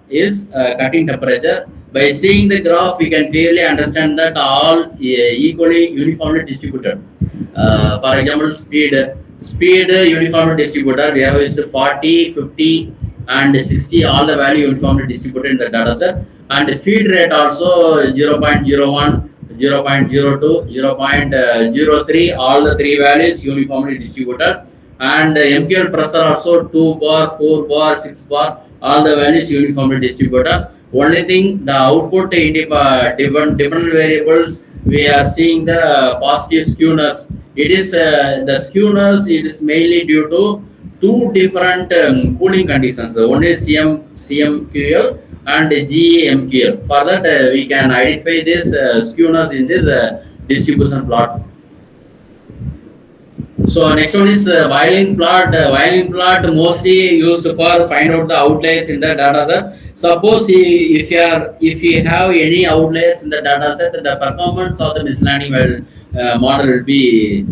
S2: is cutting temperature. By seeing the graph, we can clearly understand that all equally uniformly distributed. For example, speed uniformly distributed. We have used 40, 50, and 60. All the value uniformly distributed in the data set. And feed rate also 0.01, 0.02, 0.03. All the three values uniformly distributed. And MQL pressure also 2 bar, 4 bar, 6 bar. All the values uniformly distributed. Only thing, the output dependent variables, we are seeing the positive skewness. It is the skewness. It is mainly due to two different cooling conditions. One is CMQL and GMQL. For that, we can identify this skewness in this distribution plot. So next one is violin plot. Violin plot mostly used for find out the outliers in the data set. Suppose if you have any outliers in the data set, the performance of the mislearning model will be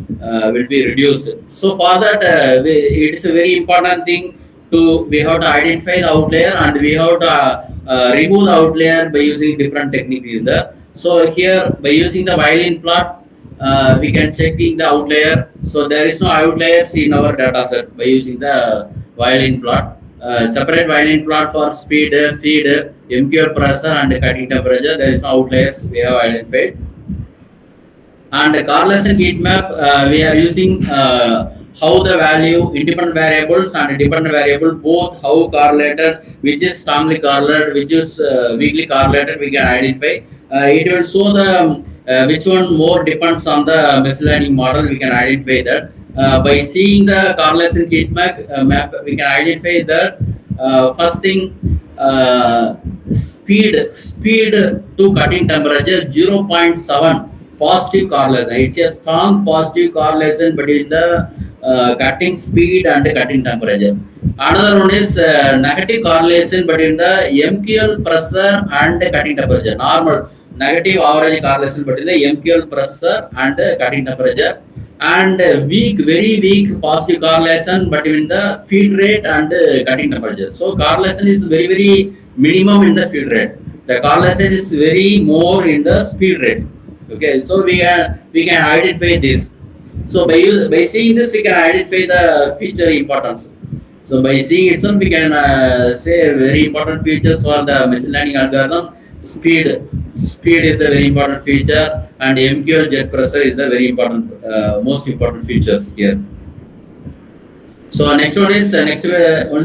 S2: reduced. So for that, it's a very important thing to we have to identify the outlier and we have to remove the outlier by using different techniques. There. So here by using the violin plot, we can checking the outlier. So there is no outliers in our data set by using the violin plot. Separate violin plot for speed, feed, MQL pressure and cutting temperature. There is no outliers we have identified. And the correlation heat map, we are using how the value independent variables and dependent variable both how correlated, which is strongly correlated, which is weakly correlated, we can identify. It will show the which one more depends on the mislearning model. We can identify that by seeing the correlation heat map. We can identify that first thing speed to cutting temperature 0.7 positive correlation. It's a strong positive correlation between the cutting speed and cutting temperature. Another one is negative correlation between the MQL pressure and cutting temperature. Normal negative average correlation between the MQL pressure and cutting temperature. And very weak positive correlation between the feed rate and cutting temperature. So correlation is very minimum in the feed rate. The correlation is very more in the speed rate. Okay, so we can identify this. So by seeing this, we can identify the feature importance. So by seeing itself, we can say very important features for the machine learning algorithm. Speed is a very important feature, and MQL jet pressure is the very important, most important features here. So next one is one is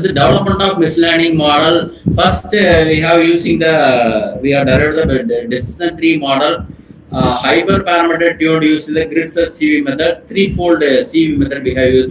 S2: the development of machine learning model. First, we have using we have derived the decision tree model. Hyperparameter tuned using the grid search CV method. Threefold CV method we have used.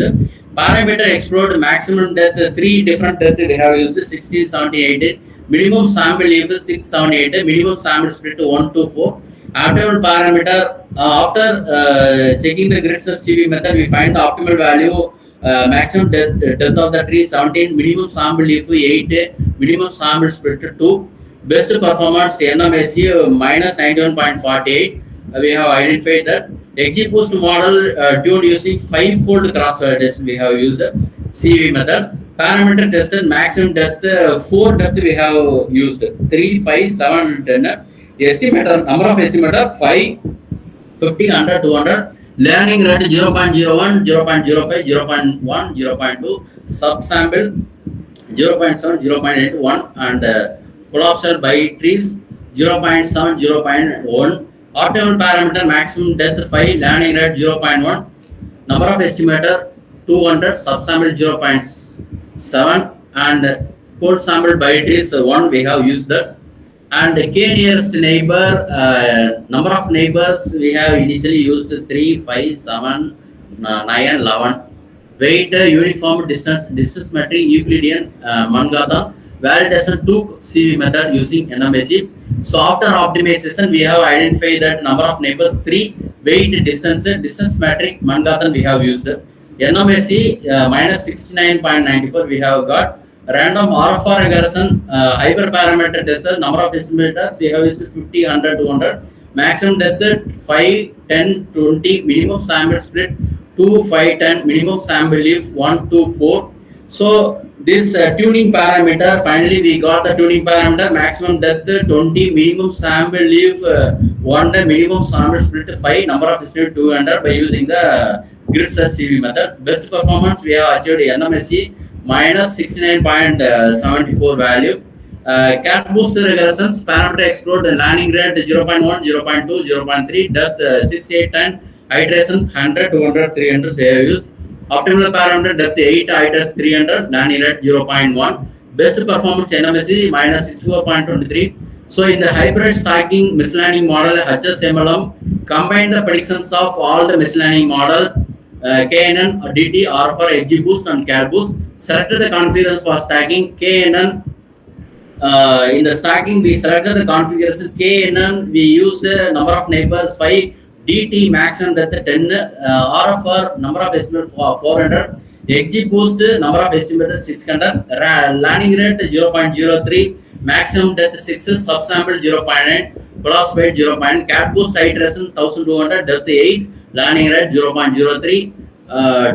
S2: Parameter explored maximum depth, 3 different depth we have used 16, 17, 18. Minimum sample is 6, 7, 8. Minimum sample split to 1 to 4. Optimal parameter, after checking the grid search CV method, we find the optimal value. Maximum depth of the tree 17. Minimum sample leaf 8. Minimum sample split to 2. Best performance NMSC minus 91.48. We have identified that. XGBoost model tuned using 5-fold cross validation. We have used CV method. Parameter tested maximum depth 4 depth we have used 3, 5, 7, 10. Estimator number of estimator 5, 50, 100, 200. Learning rate 0.01, 0.05, 0.1, 0.2. Subsample 0.7, 0.81 and collapsal by trees 0.7, 0.1. Optimal parameter maximum depth 5, learning rate 0.1. Number of estimator 200, subsample 0.7 and code sample by trees 1 we have used that. And k nearest neighbor, number of neighbors we have initially used 3, 5, 7, 9, 11. Weight uniform distance metric Euclidean Manhattan. validation took CV method using NMSE. So after optimization, we have identified that number of neighbors, 3, weight, distance metric, Manhattan we have used. NMSE minus 69.94 we have got. Random RFR regression, hyperparameter tester, number of estimators we have used 50, 100, 200. Maximum depth 5, 10, 20, minimum sample split 2, 5, 10, minimum sample leaf 1, 2, 4. So this tuning parameter, finally we got the tuning parameter, maximum depth 20, minimum sample leaf 1, minimum sample split 5, number of estimated 200 by using the grid search CV method. Best performance we have achieved NMSE minus 69.74 value. Cat boost regressions, parameter explode, landing rate 0.1, 0.2, 0.3, depth 6, 8, 10, iterations 100, 200, 300 they have used. Optimal parameter depth 8, iterations 300, landing rate 0.1. Best performance NMSE minus 64.23. So in the hybrid stacking mislearning model HSMLM, combine the predictions of all the mislearning model KNN, DT, R for XGBoost and CalBoost. Selected the configurations for stacking KNN. In the stacking, we selected the configuration KNN. We used the number of neighbors 5, DT maximum depth 10, RFR number of estimates for 400, XGBoost number of estimated 600, landing rate 0.03, maximum depth 6, subsample 0.9, collapse weight 0.9, CatBoost iteration 1200, depth 8, landing rate 0.03,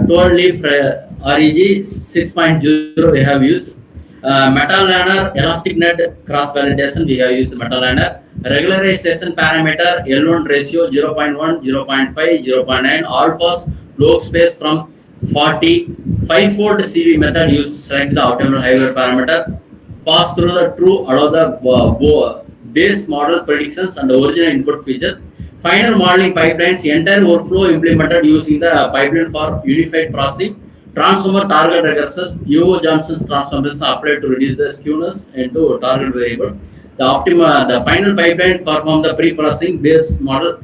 S2: 12 leaf REG 6.0 we have used. Meta-learner, elastic net cross validation, we have used meta-learner. Regularization parameter, L1 ratio 0.1, 0.5, 0.9, all pass log space from 40. 5-fold CV method used to select the optimal hybrid parameter. Pass through the true, allow the base model predictions and the original input feature. Final modeling pipelines, entire workflow implemented using the pipeline for unified processing. Transformer target regresses, U. Johnson's transformers are applied to reduce the skewness into target variable. The final pipeline perform the pre-processing base model,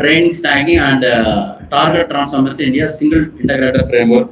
S2: training, stacking, and target transformers in a single integrated framework.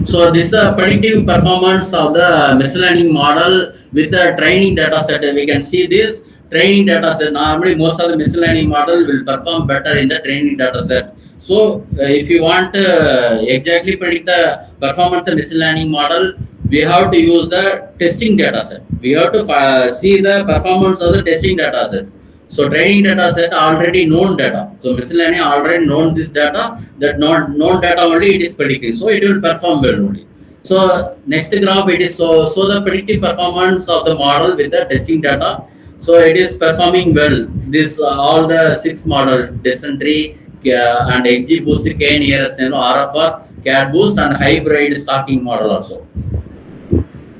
S2: So this is the predictive performance of the machine learning model with the training data set. We can see this training data set. Normally, most of the machine learning model will perform better in the training data set. So if you want to exactly predict the performance of machine learning model, we have to use the testing data set. We have to see the performance of the testing data set. So training data set already known data. So machine learning already known this data, that known data only it is predicting. So it will perform well only. So next graph it is so the predictive performance of the model with the testing data. So it is performing well. This all the 6 model dysentery and XGBoost, K nearest RFR, CatBoost and hybrid stacking model also.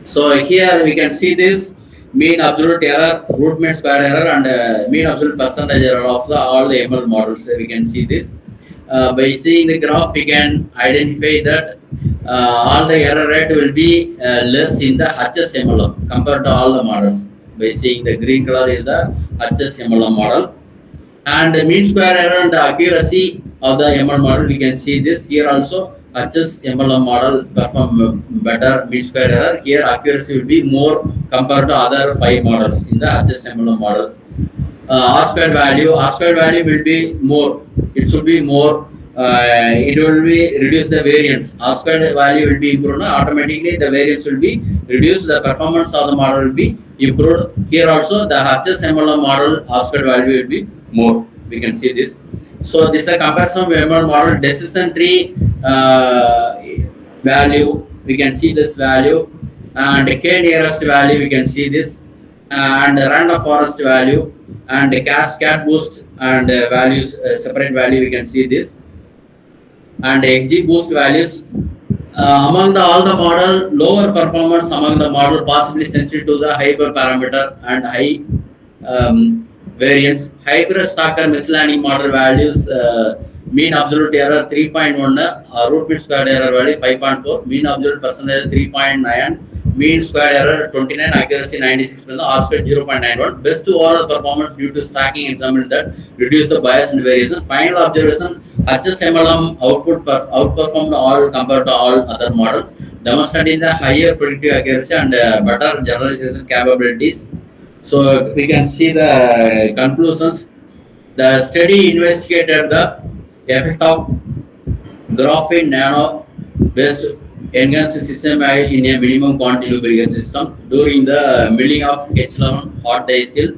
S2: So here we can see this mean absolute error, root mean square error, and mean absolute percentage error of all the ML models. We can see this. By seeing the graph, we can identify that all the error rate will be less in the HSMLM compared to all the models. By seeing the green color is the HSMLM model. And the mean square error and the accuracy of the ML model, we can see this here also. HSMLM model perform better mean square error. Here accuracy will be more compared to other 5 models in the HSMLM model. R square value will be more. It should be more. It will be reduce the variance. R square value will be improved. Automatically the variance will be reduced. The performance of the model will be improved. Here also the HSMLM model R square value will be more. We can see this. So this is a comparison of ML model decision tree value. We can see this value, and K nearest value we can see this, and random forest value, and CatBoost and values separate value we can see this, and XGBoost values. Among all the model, lower performance among the model possibly sensitive to the hyperparameter and high variance. Hybrid stacker mislearning model values mean absolute error 3.1, root mean square error value 5.4, mean absolute percentage 3.9, mean square error 29, accuracy 96%, R square 0.91. Best overall performance due to stacking ensemble that reduce the bias and variation. Final observation: HSMLM outperformed all compared to all other models. demonstrating the higher predictive accuracy and better generalization capabilities. So we can see the conclusions. The study investigated the effect of graphene nano based enhanced system oil in a minimum quantity lubricant system during the milling of H11 hot die steel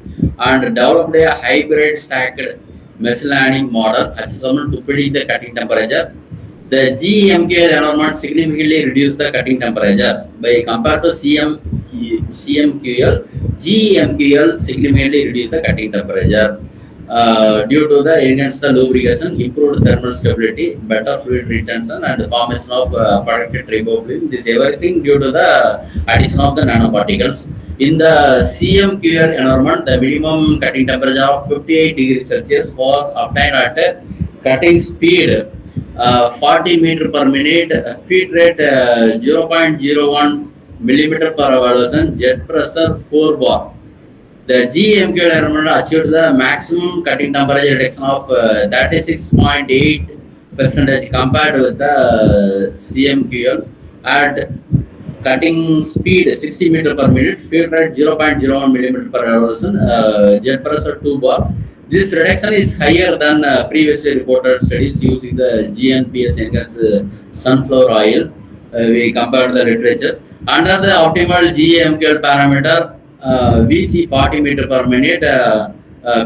S2: and developed a hybrid stacked methylene model accessible to predict the cutting temperature. The GMQL environment significantly reduced the cutting temperature by compared to CMQL. GMQL significantly reduced the cutting temperature due to the enhanced lubrication, improved thermal stability, better fluid retention, and the formation of protected ribofluid. This everything due to the addition of the nanoparticles. In the CMQL environment, the minimum cutting temperature of 58 degrees Celsius was obtained at a cutting speed 40 meter per minute, feed rate 0.01 millimeter per evolution, jet pressure 4 bar. The GMQL environment achieved the maximum cutting temperature reduction of 36.8 percentage compared with the CMQL at cutting speed 60 meter per minute, feed rate 0.01 millimeter per evolution, jet pressure 2 bar. This reduction is higher than previously reported studies using the GNPS enhanced sunflower oil. We compared the literatures. Under the optimal GMQL parameter, we see 40 meter per minute,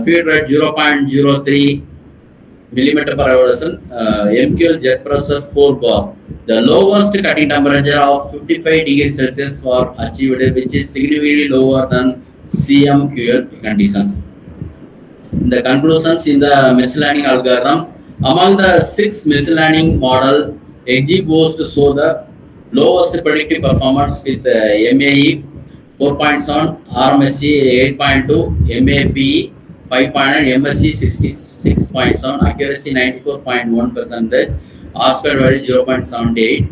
S2: feed rate 0.03 millimeter per evolution, MQL jet pressure 4 bar. The lowest cutting temperature of 55 degrees Celsius was achieved, which is significantly lower than CMQL conditions. The conclusions in the machine learning algorithm, among the 6 machine learning model, XGBoost show the lowest predictive performance with MAE 4.7, RMSE 8.2, MAPE 5.9, MSE 66.7, accuracy 94.1%, R-square value 0.78.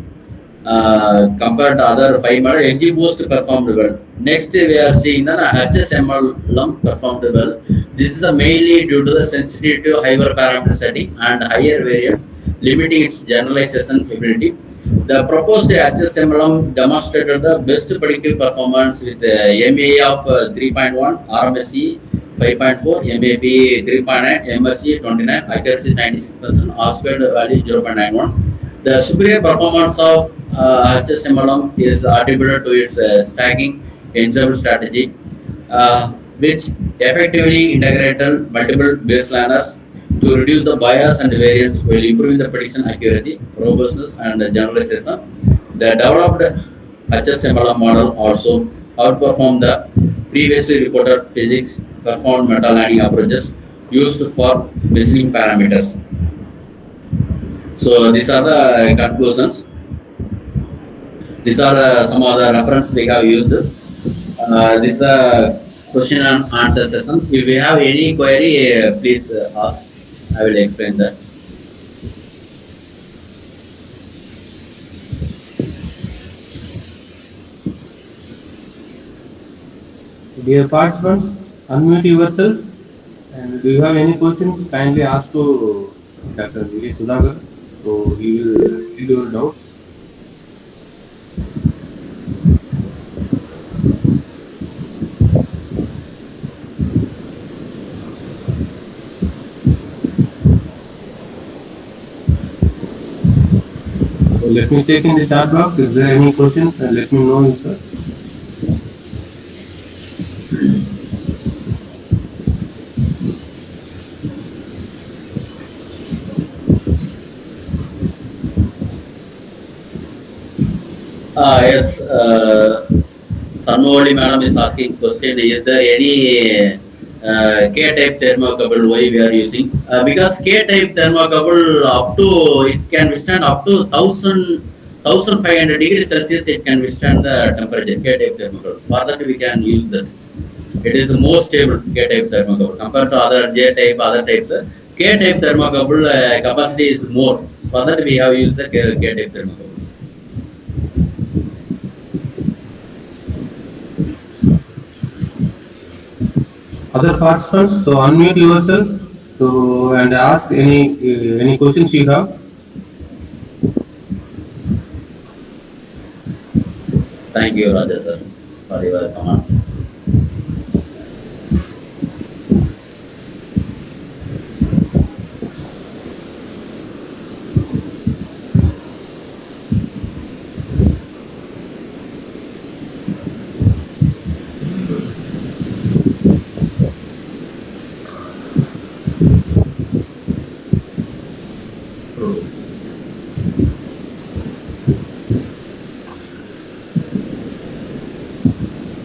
S2: Compared to other 5 models, XGBoost performed well. Next, we are seeing the HSMLM performed well. This is mainly due to the sensitivity to hyperparameter setting and higher variance, limiting its generalization ability. The proposed HSMLM demonstrated the best predictive performance with MA of 3.1, RMSE 5.4, MAP 3.9, MSE 29, accuracy 96%, R-squared value 0.91. The superior performance of HSMLM is attributed to its stacking ensemble strategy, which effectively integrated multiple baseliners to reduce the bias and variance while improving the prediction accuracy, robustness, and generalization. The developed HSMLM model also outperformed the previously reported physics performed meta-learning approaches used for measuring parameters. So these are the conclusions. These are some of the reference we have used. This is a question and answer session. If you have any query, please ask. I will explain that.
S1: Dear participants, unmute yourself. And do you have any questions? Kindly ask to Dr. V. Sudhakar. So he will read your doubts. So let me check in the chat box. Is there any questions? And let me know, sir.
S2: Yes, Sarmavali madam is asking question, is there any K-type thermocouple why we are using? Because K-type thermocouple up to, it can withstand up to 1500 degrees Celsius, it can withstand the temperature, K-type thermocouple. For that we can use that. It is the most stable K-type thermocouple compared to other J-type, other types. K-type thermocouple capacity is more. For that we have used the K-type thermocouple.
S1: Other participants, so unmute yourself. So and ask any questions you have.
S2: Thank you, Raja sir, for your comments.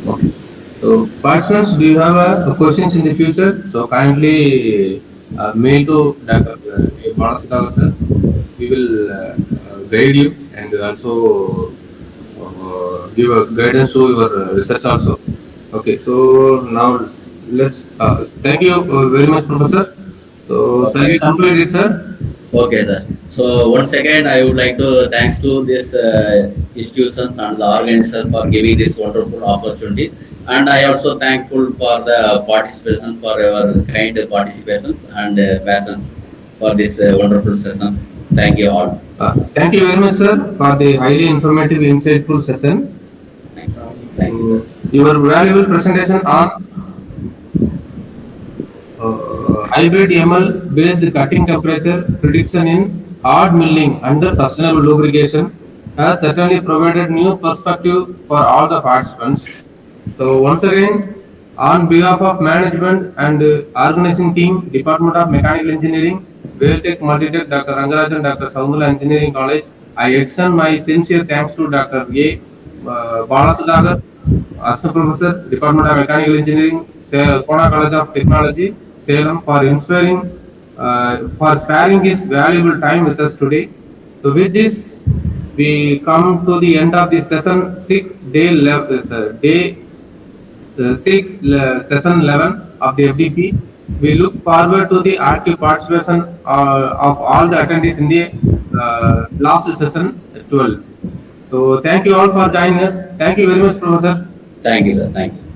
S1: Okay. So, participants, do you have questions in the future? So, kindly mail to Dr. Balasudhara sir. We will guide you and also give a guidance to your research also. Okay, so now thank you very much, Professor. So, shall
S2: Okay.
S1: we conclude it, sir?
S2: Okay, sir. So once again, I would like to thanks to this institutions and the organizer for giving this wonderful opportunities. And I also thankful for the participation for your kind participations and passions for this wonderful sessions. Thank you all.
S1: Thank you very much, sir, for the highly informative, insightful session.
S2: Thank you, sir.
S1: Your valuable presentation on hybrid ML based cutting temperature prediction in hard milling under sustainable lubrication has certainly provided new perspective for all the participants. So once again, on behalf of management and organizing team, Department of Mechanical Engineering, Welltech Multitech, Dr. Rangarajan, Dr. Saundula Engineering College, I extend my sincere thanks to Dr. A. Balasudhagar, Assistant Professor, Department of Mechanical Engineering, Kona College of Technology, Salem, for sparing his valuable time with us today. So with this, we come to the end of the session 6 day day 6 session 11 of the FDP. We look forward to the active participation of all the attendees in the last session 12. So thank you all for joining us. Thank you very much, Professor.
S2: Thank you, sir. Thank you.